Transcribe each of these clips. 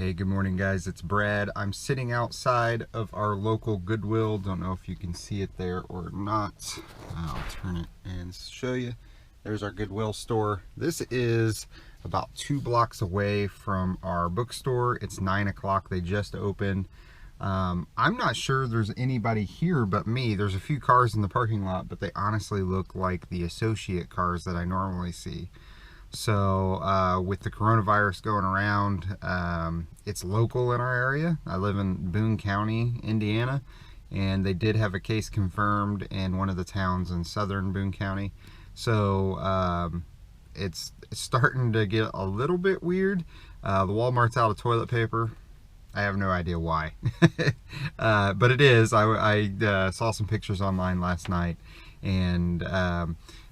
Hey, good morning guys, it's Brad. I'm sitting outside of our local Goodwill. Don't know if you can see it there or not. I'll turn it and show you. There's our Goodwill store. This is about 2 blocks away from our bookstore. It's 9 o'clock, they just opened. I'm not sure there's anybody here but me. There's a few cars in the parking lot, but they honestly look like the associate cars that I normally see. So with the coronavirus going around, it's local in our area. I live in Boone County, Indiana, and they did have a case confirmed in one of the towns in southern Boone County. So it's starting to get a little bit weird. The Walmart's out of toilet paper. I have no idea why, but it is. I saw some pictures online last night, and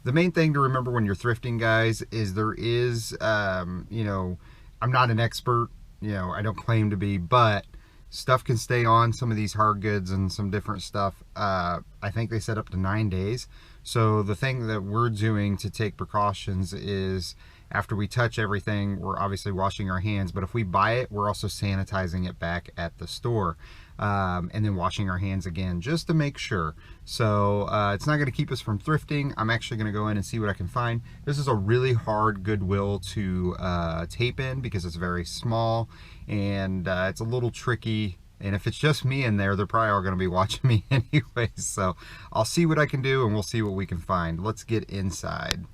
the main thing to remember when you're thrifting, guys, is there is, you know, I'm not an expert, you know, I don't claim to be, but stuff can stay on some of these hard goods and some different stuff. I think they said up to 9 days. So the thing that we're doing to take precautions is after we touch everything, we're obviously washing our hands, but if we buy it, we're also sanitizing it back at the store. And then washing our hands again just to make sure. So it's not going to keep us from thrifting. I'm actually going to go in and see what I can find. This is a really hard Goodwill to tape in because it's very small, and it's a little tricky. And if it's just me in there, they're probably all going to be watching me anyway. So I'll see what I can do, and we'll see what we can find. Let's get inside.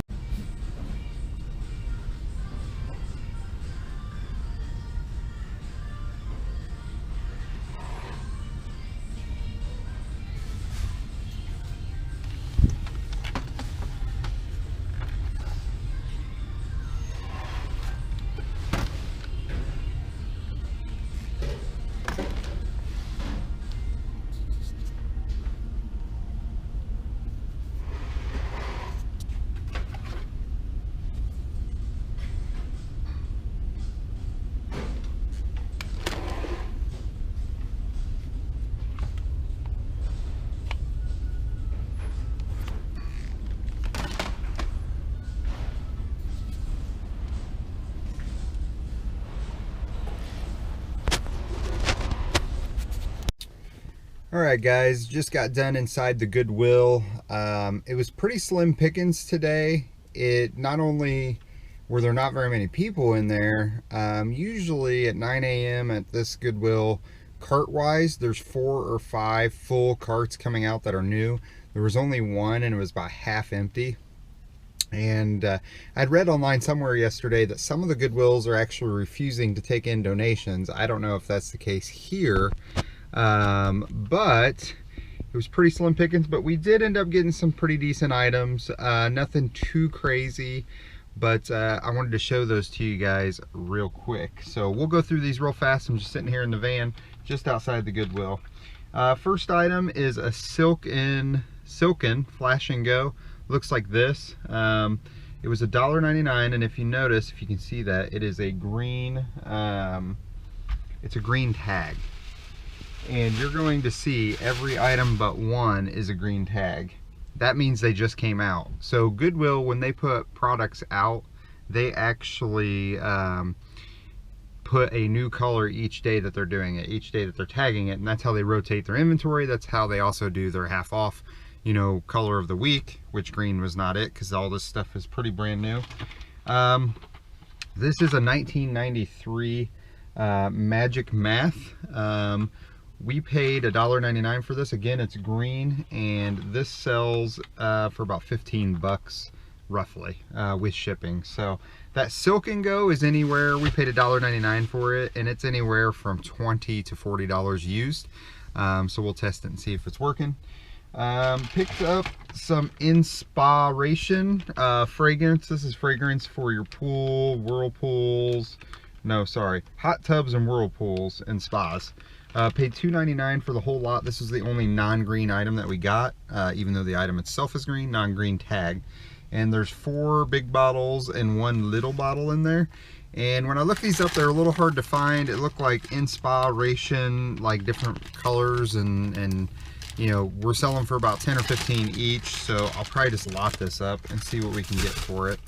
Alright guys, just got done inside the Goodwill. It was pretty slim pickings today. It not only were there not very many people in there, usually at 9 a.m. at this Goodwill, cart wise, there's 4 or 5 full carts coming out that are new. There was only one, and it was about half empty. And I'd read online somewhere yesterday that some of the Goodwills are actually refusing to take in donations. I don't know if that's the case here. But it was pretty slim pickings, but we did end up getting some pretty decent items. Nothing too crazy, but I wanted to show those to you guys real quick. So we'll go through these real fast. I'm just sitting here in the van just outside the Goodwill. First item is a silken Flash and Go. Looks like this. It was $1.99, and if you notice, if you can see that, it is a green it's a green tag. And you're going to see every item but one is a green tag. That means they just came out. So Goodwill, when they put products out, they actually put a new color each day that they're doing it, each day that they're tagging it, and that's how they rotate their inventory. That's how they also do their half off, you know, color of the week, which green was not it because all this stuff is pretty brand new. This is a 1993 Magic Math. We paid $1.99 for this. Again, it's green, and this sells for about 15 bucks roughly with shipping. So that Silk and Go is anywhere, we paid $1.99 for it, and it's anywhere from $20 to $40 used. So we'll test it and see if it's working. Picked up some Inspiration fragrance. This is fragrance for your pool, whirlpools, no, sorry, hot tubs and whirlpools and spas. Paid $2.99 for the whole lot. This is the only non-green item that we got, even though the item itself is green, non-green tag. And there's 4 big bottles and 1 little bottle in there. And when I look these up, they're a little hard to find. It looked like Inspiration, like different colors, and you know, we're selling for about 10 or 15 each. So I'll probably just lot this up and see what we can get for it.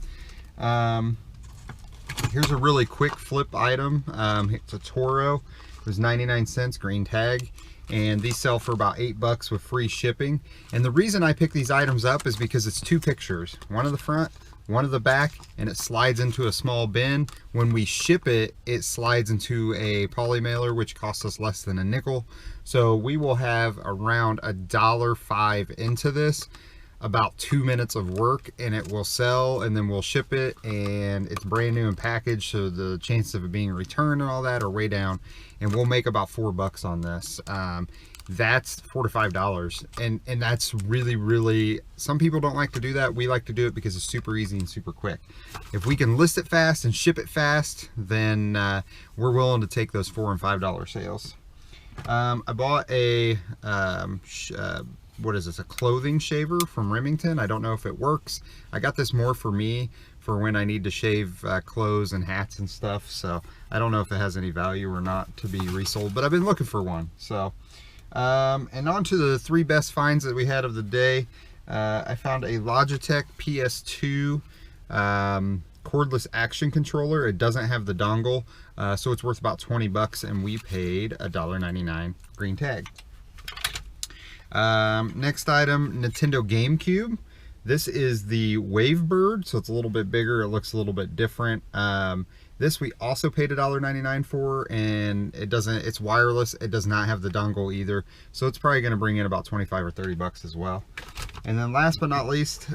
Here's a really quick flip item. It's a Toro. It was 99 cents, green tag. And these sell for about $8 with free shipping. And the reason I pick these items up is because it's two pictures. One of the front, one of the back, and it slides into a small bin. When we ship it, it slides into a poly mailer, which costs us less than a nickel. So we will have around $1.05 into this, about 2 minutes of work, and it will sell, and then we'll ship it, and it's brand new and packaged, so the chances of it being returned and all that are way down, and we'll make about $4 on this. That's $4 to $5, and that's really, some people don't like to do that. We like to do it because it's super easy and super quick. If we can list it fast and ship it fast, then we're willing to take those $4 and $5 sales. I bought a what is this, a clothing shaver from Remington. I don't know if it works. I got this more for me for when I need to shave clothes and hats and stuff, so I don't know if it has any value or not to be resold, but I've been looking for one. So and on to the 3 best finds that we had of the day. I found a Logitech PS2 cordless action controller. It doesn't have the dongle, so it's worth about $20, and we paid $1.99 green tag. Next item, Nintendo GameCube. This is the Wavebird, so it's a little bit bigger. It looks a little bit different. This we also paid $1.99 for, and it's wireless. It does not have the dongle either, so it's probably going to bring in about 25 or 30 bucks as well. And then last but not least,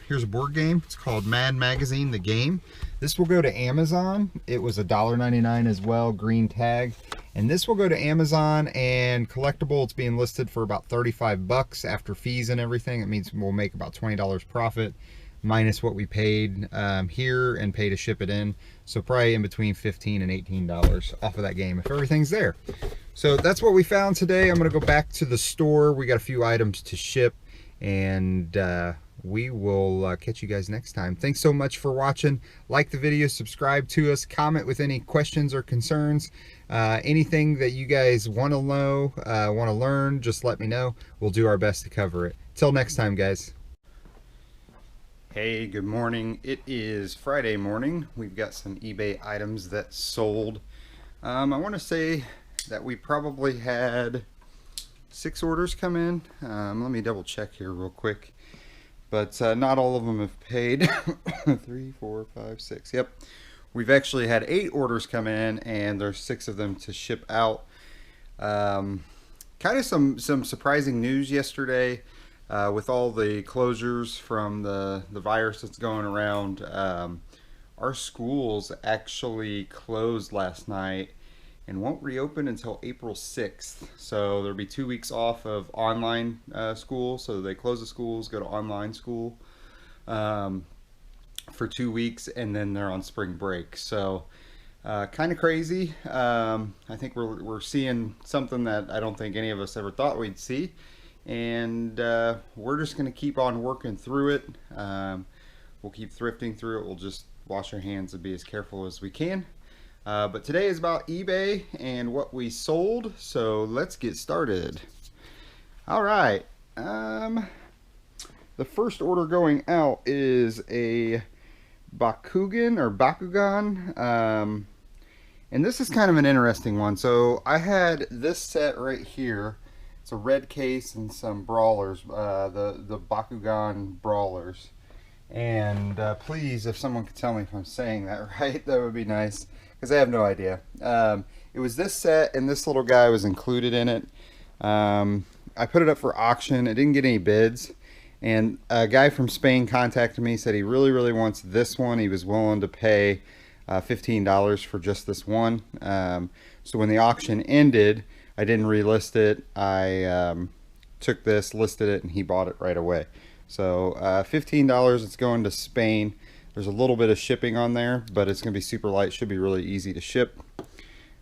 here's a board game. It's called Mad Magazine, the game. This will go to Amazon. It was $1.99 as well, green tag. And this will go to Amazon and collectible. It's being listed for about 35 bucks after fees and everything. It means we'll make about $20 profit minus what we paid here and pay to ship it in. So probably in between $15 and $18 off of that game if everything's there. So that's what we found today. I'm gonna go back to the store. We got a few items to ship, and we will catch you guys next time. Thanks so much for watching. Like the video, subscribe to us, comment with any questions or concerns. Anything that you guys want to know, want to learn, just let me know. We'll do our best to cover it. Till next time, guys. Hey, good morning. It is Friday morning. We've got some eBay items that sold. I want to say that we probably had 6 orders come in. Let me double check here real quick. But not all of them have paid. 3, 4, 5, 6. Yep. We've actually had 8 orders come in, and there's 6 of them to ship out. Kind of some surprising news yesterday with all the closures from the virus that's going around. Our schools actually closed last night and won't reopen until April 6th. So there'll be 2 weeks off of online school. So they close the schools, go to online school for 2 weeks, and then they're on spring break. So kind of crazy. I think we're seeing something that I don't think any of us ever thought we'd see. And we're just going to keep on working through it. We'll keep thrifting through it. We'll just wash our hands and be as careful as we can. But today is about eBay and what we sold, so let's get started. All right, the first order going out is a Bakugan, and this is kind of an interesting one. So I had this set right here. It's a red case and some brawlers, the Bakugan brawlers. And please, if someone could tell me if I'm saying that right, that would be nice, because I have no idea. It was this set, and this little guy was included in it. I put it up for auction. It didn't get any bids, and a guy from Spain contacted me, said he really wants this one. He was willing to pay $15 for just this one. So when the auction ended, I didn't relist it. I took this, listed it, and he bought it right away. So $15, it's going to Spain. There's a little bit of shipping on there, but it's going to be super light. Should be really easy to ship.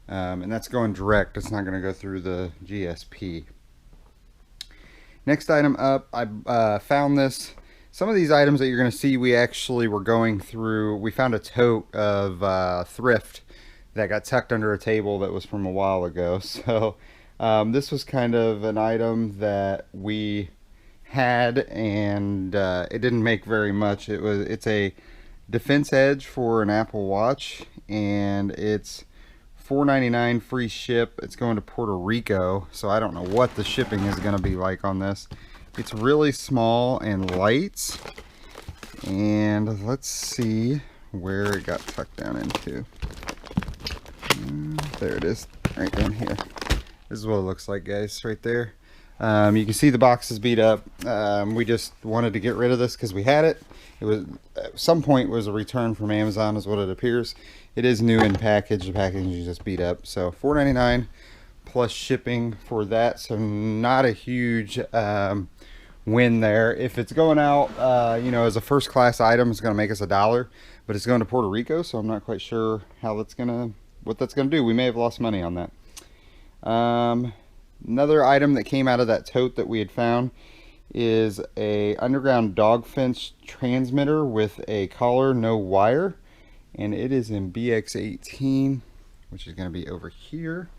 And that's going direct. It's not going to go through the GSP. Next item up, I found this. Some of these items that you're going to see, we actually were going through. We found a tote of Thrift that got tucked under a table that was from a while ago. So this was kind of an item that we had, and it didn't make very much. It's a Defense Edge for an Apple Watch, and it's $4.99 free ship. It's going to Puerto Rico, so I don't know what the shipping is going to be like on this. It's really small and light, and let's see where it got tucked down into. There it is, right down here. This is what it looks like, guys, right there. You can see the box is beat up. We just wanted to get rid of this because we had it. It was at some point was a return from Amazon is what it appears. It is new in package. The packaging is just beat up. So $4.99 plus shipping for that. So not a huge win there. If it's going out, you know, as a first class item, it's going to make us $1, but it's going to Puerto Rico. So I'm not quite sure how that's what that's going to do. We may have lost money on that. Another item that came out of that tote that we had found is a underground dog fence transmitter with a collar, no wire, and it is in BX18, which is going to be over here.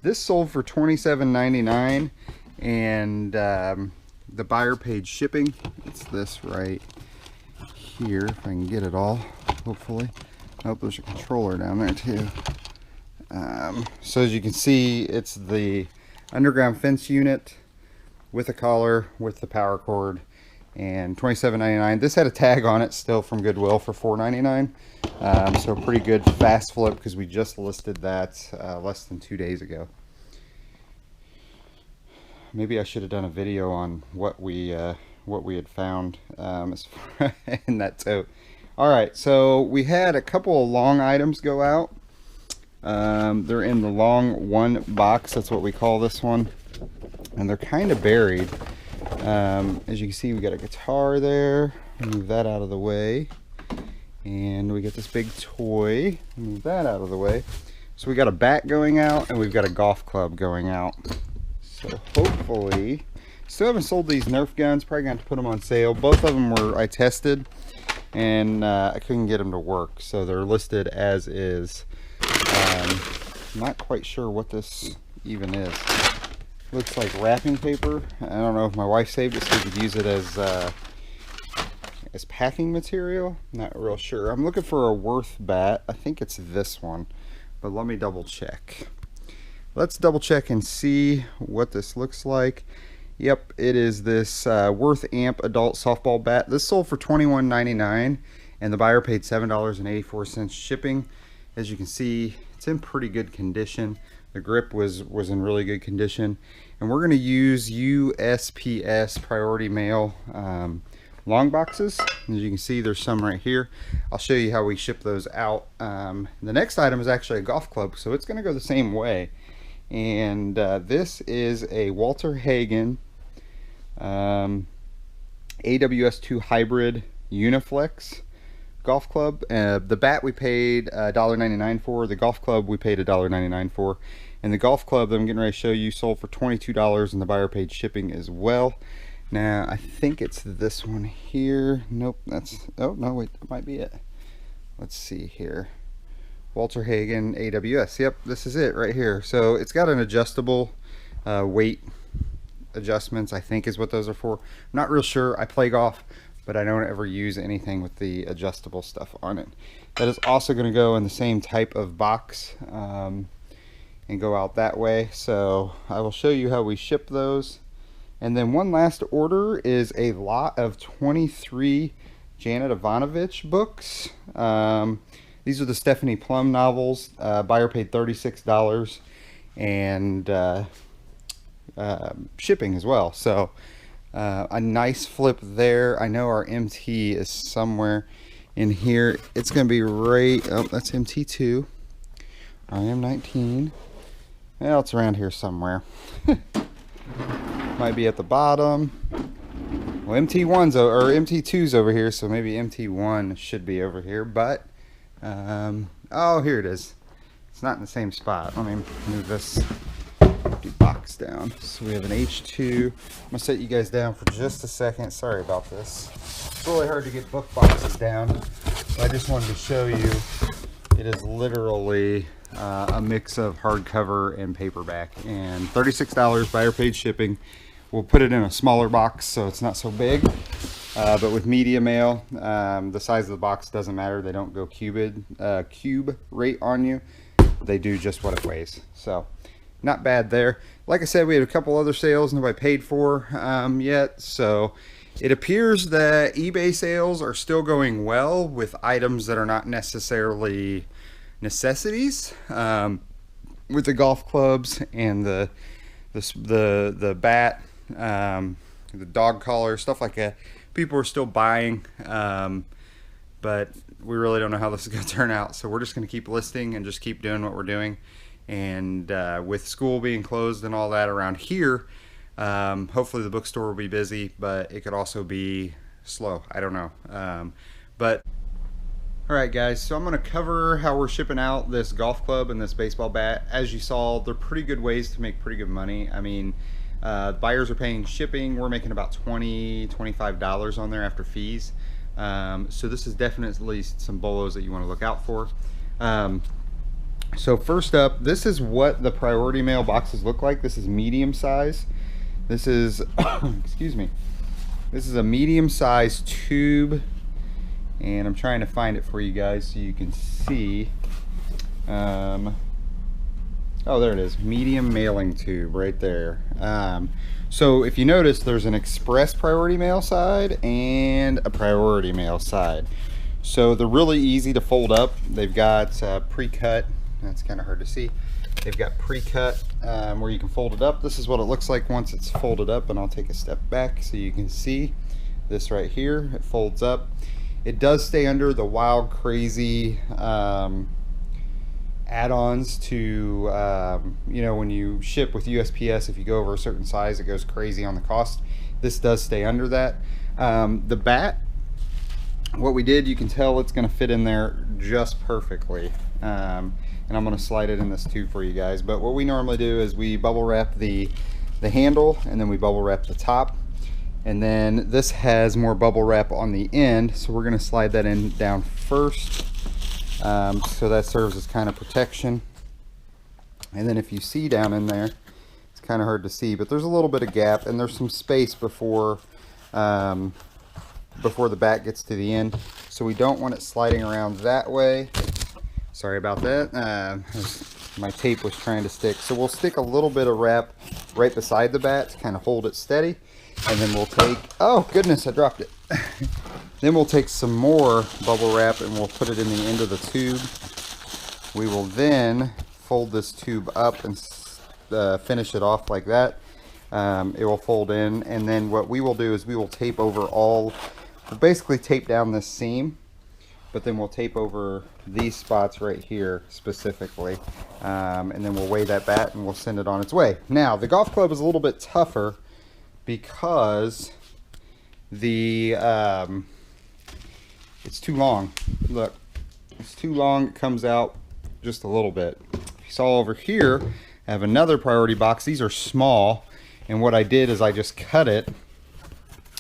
This sold for $27.99, and the buyer paid shipping. It's this right here, if I can get it all, hopefully. Oh, there's a controller down there too. So as you can see, it's the underground fence unit with a collar, with the power cord, and $27.99. This had a tag on it still from Goodwill for $4.99. So pretty good fast flip because we just listed that less than 2 days ago. Maybe I should have done a video on what we had found in that tote. All right, so we had a couple of long items go out. They're in the long one box, that's what we call this one, and they're kind of buried. As you can see, we got a guitar there. Move that out of the way, and we got this big toy. Move that out of the way. So we got a bat going out, and we've got a golf club going out. So hopefully, still haven't sold these Nerf guns. Probably going to put them on sale. Both of them I tested, and I couldn't get them to work, so they're listed as is. Not quite sure what this even is. Looks like wrapping paper. I don't know if my wife saved it so we could use it as packing material. Not real sure. I'm looking for a Worth bat. I think it's this one, but let me double check. Let's double check and see what this looks like. Yep, it is this Worth Amp adult softball bat. This sold for $21.99, and the buyer paid $7.84 shipping. As you can see, it's in pretty good condition. The grip was in really good condition, and we're going to use USPS priority mail long boxes. As you can see, there's some right here. I'll show you how we ship those out. The next item is actually a golf club, so it's going to go the same way. And this is a Walter Hagen AWS2 hybrid Uniflex golf club. The bat we paid $1.99 for. The golf club we paid $1.99 for. And the golf club that I'm getting ready to show you sold for $22, and the buyer paid shipping as well. Now I think it's this one here. Nope, that's, oh no, wait, that might be it. Let's see here. Walter Hagen AWS. Yep, this is it right here. So it's got an adjustable weight adjustments, I think is what those are for. I'm not real sure. I play golf, but I don't ever use anything with the adjustable stuff on it. That is also going to go in the same type of box and go out that way. So I will show you how we ship those. And then one last order is a lot of 23 Janet Ivanovich books. These are the Stephanie Plum novels. Buyer paid $36 and shipping as well. So a nice flip there. I know our MT is somewhere in here. It's going to be right, oh, that's MT2. I am 19. Well, it's around here somewhere. Might be at the bottom. Well, MT1's or MT2's over here, so maybe MT1 should be over here, but oh, here it is. It's not in the same spot. Let me move this empty box down. So we have an H2. I'm gonna set you guys down for just a second. Sorry about this. It's really hard to get book boxes down. So I just wanted to show you. It is literally a mix of hardcover and paperback, and $36 buyer paid shipping. We'll put it in a smaller box so it's not so big. But with media mail, the size of the box doesn't matter. They don't go cube rate on you. They do just what it weighs. So not bad there. Like I said, we had a couple other sales nobody paid for yet. So it appears that eBay sales are still going well with items that are not necessarily necessities. With the golf clubs and the bat, the dog collar, stuff like that. People are still buying, but we really don't know how this is going to turn out. So we're just going to keep listing and just keep doing what we're doing. And with school being closed and all that around here, hopefully the bookstore will be busy, but it could also be slow. I don't know. But alright guys, so I'm going to cover how we're shipping out this golf club and this baseball bat. As you saw, they're pretty good ways to make pretty good money. I mean, buyers are paying shipping. We're making about $20–25 on there after fees. So this is definitely some bolos that you want to look out for. So first up, this is what the priority mail boxes look like. This is medium size. This is, excuse me, this is a medium size tube. And I'm trying to find it for you guys so you can see. Oh, there it is, medium mailing tube right there. So if you notice, there's an express priority mail side and a priority mail side. So they're really easy to fold up. They've got pre-cut. That's kind of hard to see. They've got pre-cut where you can fold it up. This is what it looks like once it's folded up, and I'll take a step back so you can see this right here. It folds up. It does stay under the wild, crazy add-ons to, you know, when you ship with USPS, if you go over a certain size, it goes crazy on the cost. This does stay under that. The bat, what we did, you can tell it's going to fit in there just perfectly. And I'm going to slide it in this tube for you guys. But what we normally do is we bubble wrap the handle, and then we bubble wrap the top. And then this has more bubble wrap on the end, so we're going to slide that in down first. So that serves as kind of protection. And then if you see down in there, it's kind of hard to see, but there's a little bit of gap, and there's some space before the bat gets to the end. So we don't want it sliding around that way. Sorry about that. My tape was trying to stick. So we'll stick a little bit of wrap right beside the bat to kind of hold it steady. And then we'll take, oh goodness, I dropped it. Then we'll take some more bubble wrap and we'll put it in the end of the tube. We will then fold this tube up and finish it off like that. It will fold in, and then what we will do is we will tape over we'll basically tape down this seam, but then we'll tape over these spots right here specifically. And then we'll weigh that bat and we'll send it on its way. Now, the golf club is a little bit tougher because it's too long. Look, it's too long. It comes out just a little bit. You saw over here, I have another priority box. These are small, and what I did is I just cut it,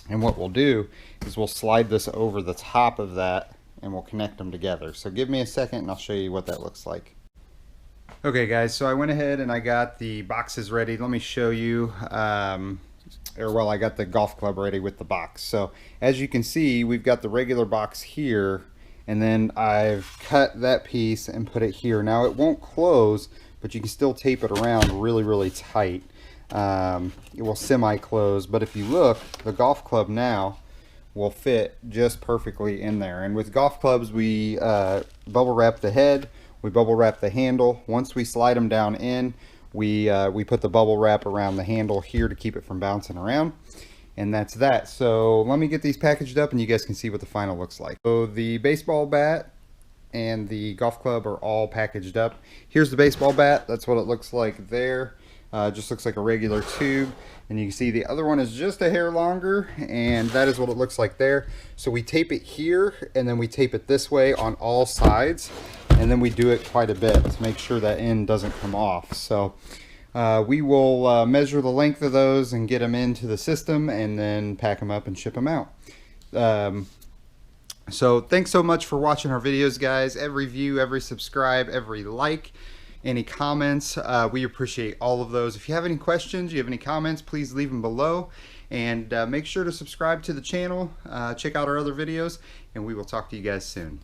and what we'll do is we'll slide this over the top of that and we'll connect them together. So give me a second and I'll show you what that looks like. Okay guys, so I went ahead and I got the boxes ready. Let me show you, I got the golf club ready with the box. So as you can see, we've got the regular box here, and then I've cut that piece and put it here. Now it won't close, but you can still tape it around really, really tight. It will semi-close, but if you look, the golf club now will fit just perfectly in there. And with golf clubs, we bubble wrap the head, we bubble wrap the handle. Once we slide them down in, we put the bubble wrap around the handle here to keep it from bouncing around, and that's that. So let me get these packaged up and you guys can see what the final looks like. So the baseball bat and the golf club are all packaged up. Here's the baseball bat. That's what it looks like there. Just looks like a regular tube, and you can see the other one is just a hair longer, and that is what it looks like there. So we tape it here, and then we tape it this way on all sides, and then we do it quite a bit to make sure that end doesn't come off. So we will measure the length of those and get them into the system, and then pack them up and ship them out. So thanks so much for watching our videos, guys. Every view, every subscribe, every like any comments. We appreciate all of those. If you have any questions, you have any comments, please leave them below. And make sure to subscribe to the channel, check out our other videos, and we will talk to you guys soon.